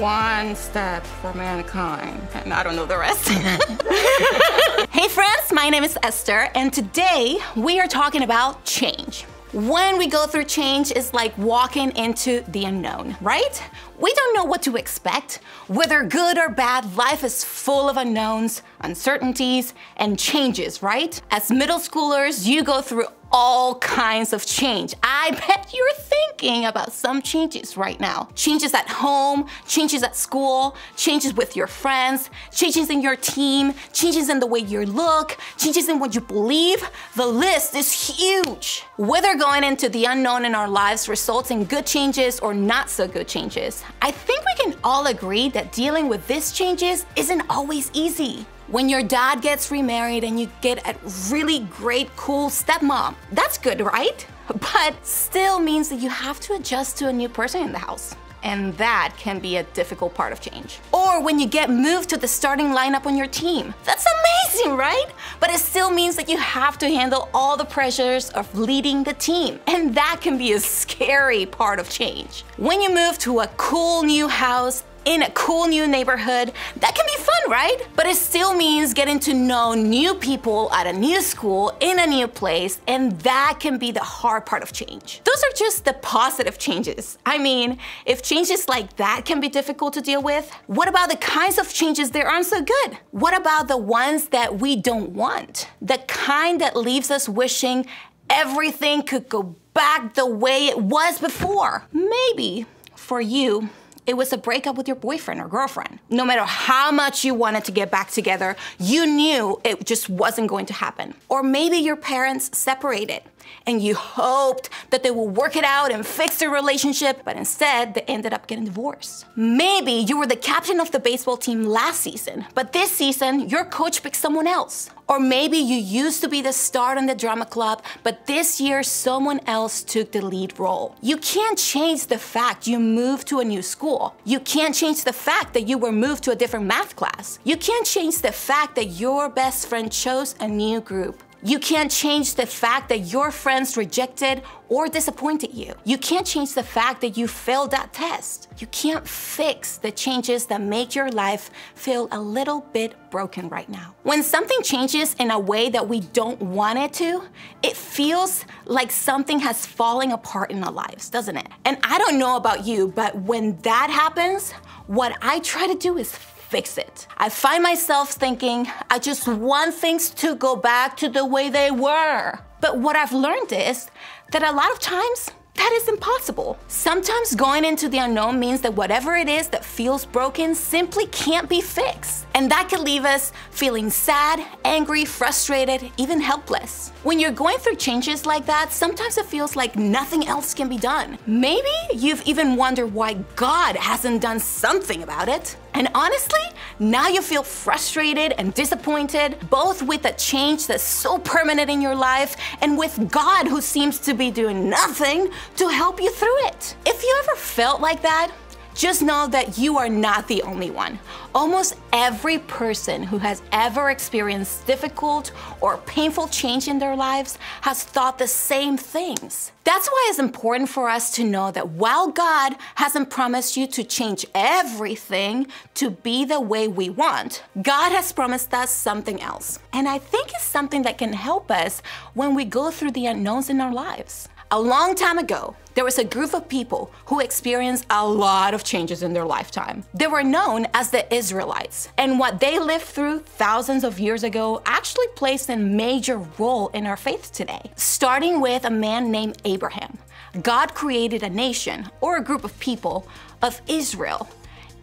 one step for mankind, and I don't know the rest. Hey friends, my name is Esther, and today we are talking about change. When we go through change, it's like walking into the unknown, right? We don't know what to expect. Whether good or bad, life is full of unknowns, uncertainties, and changes, right? As middle schoolers, you go through all kinds of change. I bet you're thinking about some changes right now. Changes at home, changes at school, changes with your friends, changes in your team, changes in the way you look, changes in what you believe. The list is huge. Whether going into the unknown in our lives results in good changes or not so good changes, I think we can all agree that dealing with these changes isn't always easy. When your dad gets remarried and you get a really great, cool stepmom, that's good, right? But still means that you have to adjust to a new person in the house. And that can be a difficult part of change. Or when you get moved to the starting lineup on your team. That's amazing, right? But it still means that you have to handle all the pressures of leading the team. And that can be a scary part of change. When you move to a cool new house, in a cool new neighborhood, that can be fun, right? But it still means getting to know new people at a new school, in a new place, and that can be the hard part of change. Those are just the positive changes. I mean, if changes like that can be difficult to deal with, what about the kinds of changes that aren't so good? What about the ones that we don't want? The kind that leaves us wishing everything could go back the way it was before. Maybe for you, it was a breakup with your boyfriend or girlfriend. No matter how much you wanted to get back together, you knew it just wasn't going to happen. Or maybe your parents separated and you hoped that they would work it out and fix their relationship, but instead they ended up getting divorced. Maybe you were the captain of the baseball team last season, but this season your coach picked someone else. Or maybe you used to be the star in the drama club, but this year someone else took the lead role. You can't change the fact you moved to a new school. You can't change the fact that you were moved to a different math class. You can't change the fact that your best friend chose a new group. You can't change the fact that your friends rejected or disappointed you. You can't change the fact that you failed that test. You can't fix the changes that make your life feel a little bit broken right now. When something changes in a way that we don't want it to, it feels like something has fallen apart in our lives, doesn't it? And I don't know about you, but when that happens, what I try to do is fix it. I find myself thinking, I just want things to go back to the way they were. But what I've learned is that a lot of times, that is impossible. Sometimes going into the unknown means that whatever it is that feels broken simply can't be fixed. And that can leave us feeling sad, angry, frustrated, even helpless. When you're going through changes like that, sometimes it feels like nothing else can be done. Maybe you've even wondered why God hasn't done something about it. And honestly, now you feel frustrated and disappointed, both with a change that's so permanent in your life and with God who seems to be doing nothing to help you through it. If you ever felt like that, just know that you are not the only one. Almost every person who has ever experienced difficult or painful change in their lives has thought the same things. That's why it's important for us to know that while God hasn't promised you to change everything to be the way we want, God has promised us something else. And I think it's something that can help us when we go through the unknowns in our lives. A long time ago, there was a group of people who experienced a lot of changes in their lifetime. They were known as the Israelites, and what they lived through thousands of years ago actually plays a major role in our faith today. Starting with a man named Abraham. God created a nation, or a group of people, of Israel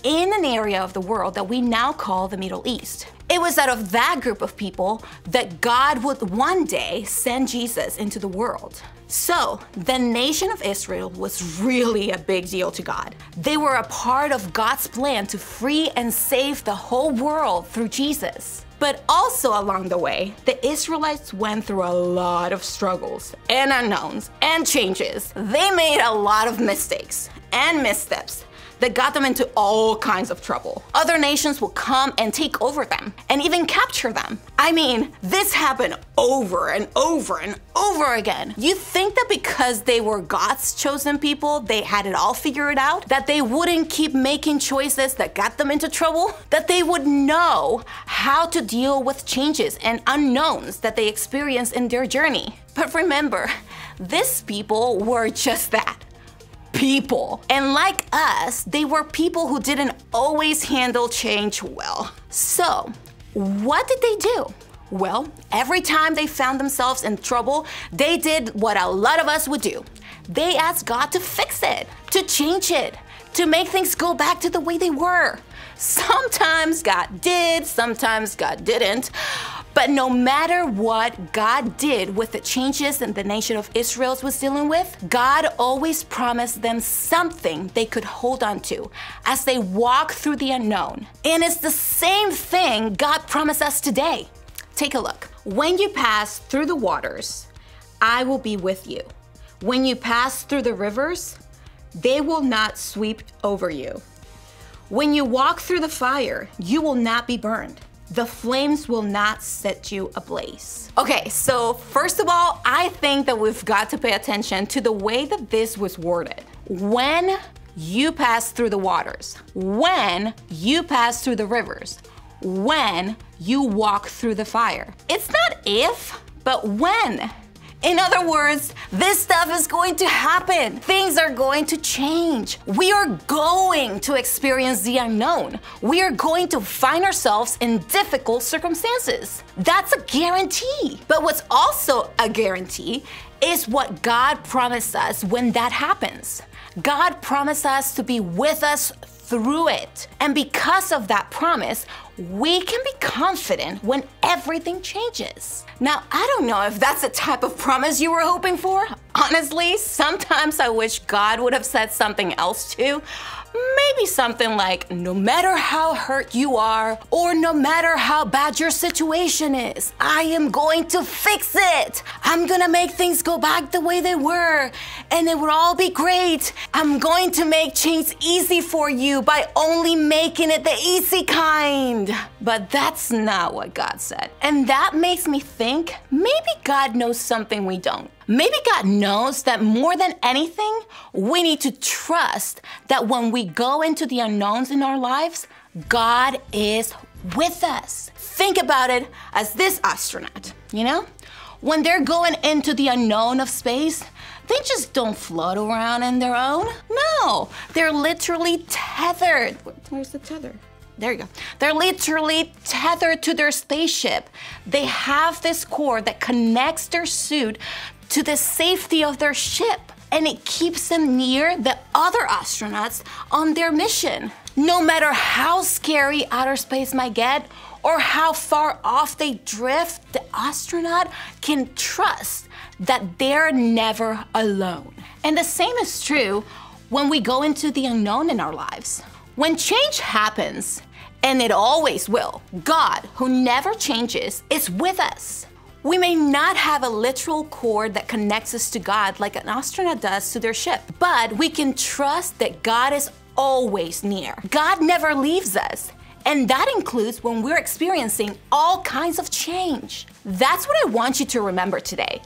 in an area of the world that we now call the Middle East. It was out of that group of people that God would one day send Jesus into the world. So, the nation of Israel was really a big deal to God. They were a part of God's plan to free and save the whole world through Jesus. But also along the way, the Israelites went through a lot of struggles and unknowns and changes. They made a lot of mistakes and missteps that got them into all kinds of trouble. Other nations will come and take over them and even capture them. I mean, this happened over and over and over again. You think that because they were God's chosen people, they had it all figured out? That they wouldn't keep making choices that got them into trouble? That they would know how to deal with changes and unknowns that they experience in their journey? But remember, these people were just that. People. And like us, they were people who didn't always handle change well. So, what did they do? Well, every time they found themselves in trouble, they did what a lot of us would do. They asked God to fix it, to change it, to make things go back to the way they were. Sometimes God did, sometimes God didn't. But no matter what God did with the changes that the nation of Israel was dealing with, God always promised them something they could hold on to as they walk through the unknown. And it's the same thing God promised us today. Take a look. When you pass through the waters, I will be with you. When you pass through the rivers, they will not sweep over you. When you walk through the fire, you will not be burned. The flames will not set you ablaze. Okay, so first of all, I think that we've got to pay attention to the way that this was worded. When you pass through the waters, when you pass through the rivers, when you walk through the fire. It's not if, but when. In other words, this stuff is going to happen. Things are going to change. We are going to experience the unknown. We are going to find ourselves in difficult circumstances. That's a guarantee. But what's also a guarantee is what God promised us when that happens. God promised us to be with us through it. And because of that promise, we can be confident when everything changes. Now, I don't know if that's the type of promise you were hoping for. Honestly, sometimes I wish God would have said something else too. Maybe something like, no matter how hurt you are, or no matter how bad your situation is, I am going to fix it. I'm gonna make things go back the way they were, and it will all be great. I'm going to make change easy for you by only making it the easy kind. But that's not what God said. And that makes me think maybe God knows something we don't. Maybe God knows that more than anything, we need to trust that when we go into the unknowns in our lives, God is with us. Think about it as this astronaut, you know? When they're going into the unknown of space, they just don't float around on their own. No, they're literally tethered. Where's the tether? There you go. They're literally tethered to their spaceship. They have this cord that connects their suit to the safety of their ship, and it keeps them near the other astronauts on their mission. No matter how scary outer space might get or how far off they drift, the astronaut can trust that they're never alone. And the same is true when we go into the unknown in our lives. When change happens, and it always will, God, who never changes, is with us. We may not have a literal cord that connects us to God like an astronaut does to their ship, but we can trust that God is always near. God never leaves us, and that includes when we're experiencing all kinds of change. That's what I want you to remember today.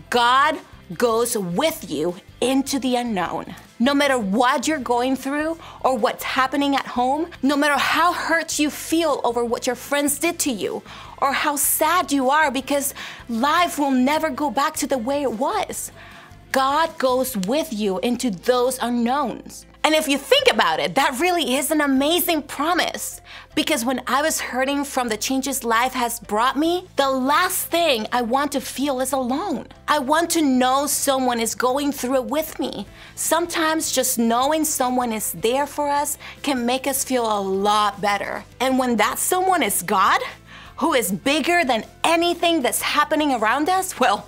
God goes with you into the unknown. No matter what you're going through or what's happening at home, no matter how hurt you feel over what your friends did to you, or how sad you are because life will never go back to the way it was, God goes with you into those unknowns. And if you think about it, that really is an amazing promise. Because when I was hurting from the changes life has brought me, the last thing I want to feel is alone. I want to know someone is going through it with me. Sometimes just knowing someone is there for us can make us feel a lot better. And when that someone is God, who is bigger than anything that's happening around us, well,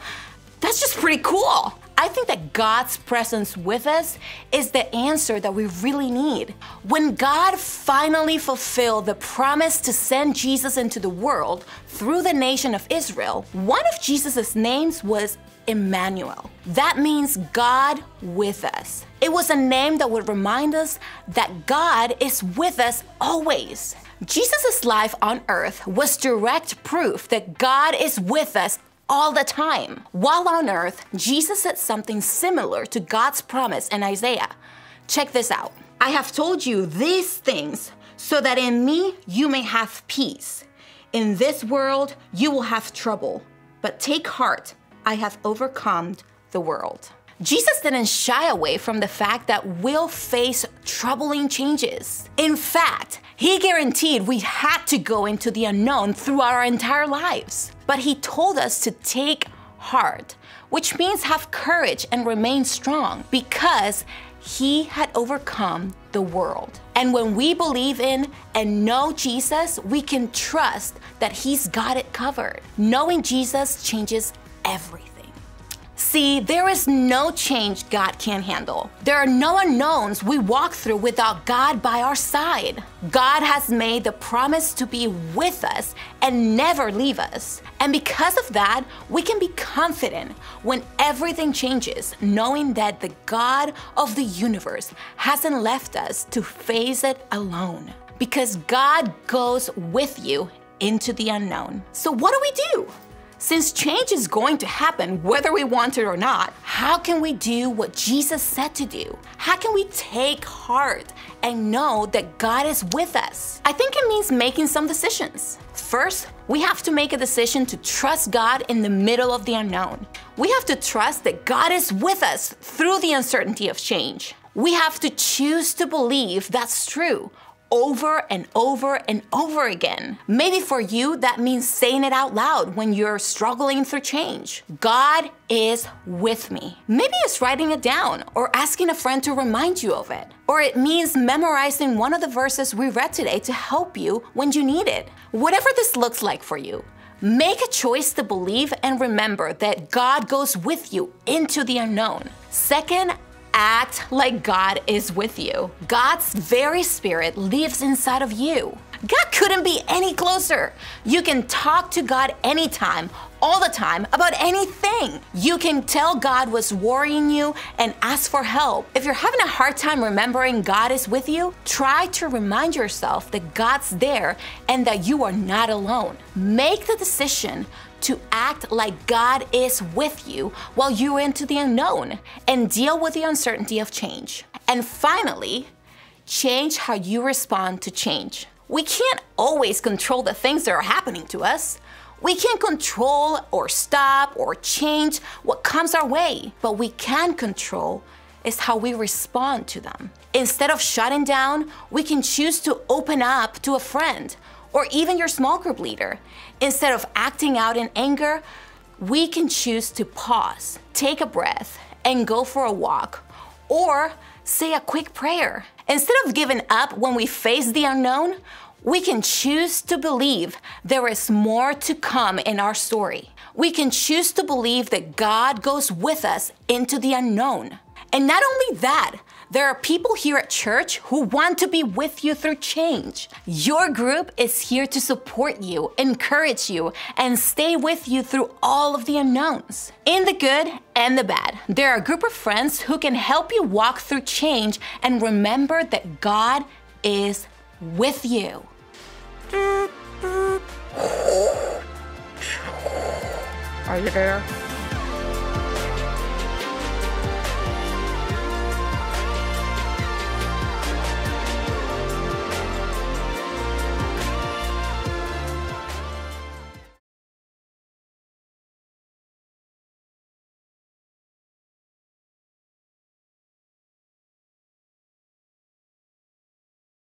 that's just pretty cool. I think that God's presence with us is the answer that we really need. When God finally fulfilled the promise to send Jesus into the world through the nation of Israel, one of Jesus' names was Emmanuel. That means God with us. It was a name that would remind us that God is with us always. Jesus' life on earth was direct proof that God is with us all the time. While on earth, Jesus said something similar to God's promise in Isaiah. Check this out. I have told you these things so that in me you may have peace. In this world you will have trouble, but take heart, I have overcome the world. Jesus didn't shy away from the fact that we'll face troubling changes. In fact, he guaranteed we had to go into the unknown through our entire lives. But he told us to take heart, which means have courage and remain strong, because he had overcome the world. And when we believe in and know Jesus, we can trust that he's got it covered. Knowing Jesus changes everything. See, there is no change God can't handle. There are no unknowns we walk through without God by our side. God has made the promise to be with us and never leave us. And because of that, we can be confident when everything changes, knowing that the God of the universe hasn't left us to face it alone. Because God goes with you into the unknown. So what do we do? Since change is going to happen whether we want it or not, how can we do what Jesus said to do? How can we take heart and know that God is with us? I think it means making some decisions. First, we have to make a decision to trust God in the middle of the unknown. We have to trust that God is with us through the uncertainty of change. We have to choose to believe that's true over and over and over again. Maybe for you, that means saying it out loud when you're struggling through change. God is with me. Maybe it's writing it down or asking a friend to remind you of it. Or it means memorizing one of the verses we read today to help you when you need it. Whatever this looks like for you, make a choice to believe and remember that God goes with you into the unknown. Second, act like God is with you. God's very spirit lives inside of you. God couldn't be any closer. You can talk to God anytime, all the time, about anything. You can tell God what's worrying you and ask for help. If you're having a hard time remembering God is with you, try to remind yourself that God's there and that you are not alone. Make the decision to act like God is with you while you're into the unknown and deal with the uncertainty of change. And finally, change how you respond to change. We can't always control the things that are happening to us. We can't control or stop or change what comes our way, but we can control is how we respond to them. Instead of shutting down, we can choose to open up to a friend or even your small group leader. Instead of acting out in anger, we can choose to pause, take a breath, and go for a walk, or say a quick prayer. Instead of giving up when we face the unknown, we can choose to believe there is more to come in our story. We can choose to believe that God goes with us into the unknown. And not only that, there are people here at church who want to be with you through change. Your group is here to support you, encourage you, and stay with you through all of the unknowns. In the good and the bad, there are a group of friends who can help you walk through change and remember that God is with you. Are you there?